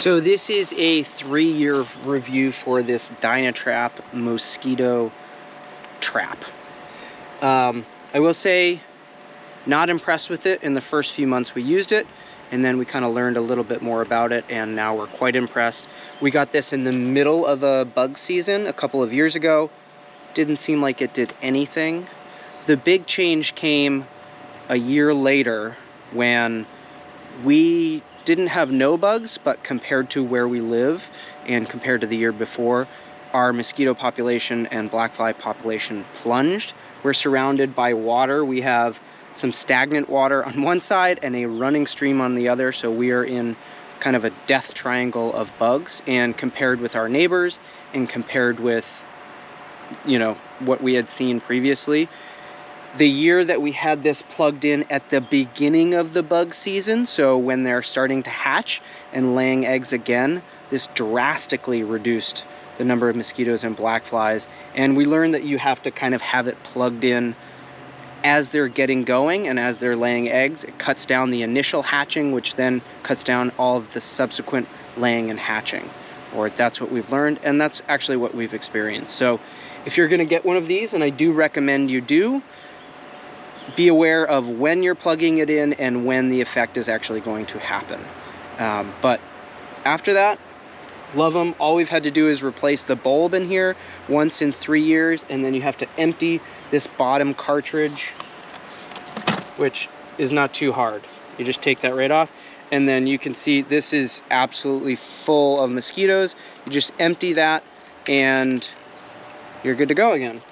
So this is a 3-year review for this dynatrap mosquito trap. I will say, not impressed with it in the first few months we used it, and then we kind of learned a little bit more about it, and now we're quite impressed. We got this in the middle of a bug season a couple of years ago. Didn't seem like it did anything. The big change came a year later when we didn't have no bugs, but compared to where we live and compared to the year before, our mosquito population and black fly population plunged. We're surrounded by water. We have some stagnant water on one side and a running stream on the other, so we are in kind of a death triangle of bugs. And compared with our neighbors and compared with, you know, what we had seen previously, the year that we had this plugged in at the beginning of the bug season, so when they're starting to hatch and laying eggs again, this drastically reduced the number of mosquitoes and black flies. And we learned that you have to kind of have it plugged in as they're getting going and as they're laying eggs. It cuts down the initial hatching, which then cuts down all of the subsequent laying and hatching. Or that's what we've learned, and that's actually what we've experienced. So if you're gonna get one of these, and I do recommend you do, be aware of when you're plugging it in and when the effect is actually going to happen. But after that, love them. All we've had to do is replace the bulb in here once in 3 years, and then you have to empty this bottom cartridge, which is not too hard. You just take that right off, and then you can see this is absolutely full of mosquitoes. You just empty that and you're good to go again.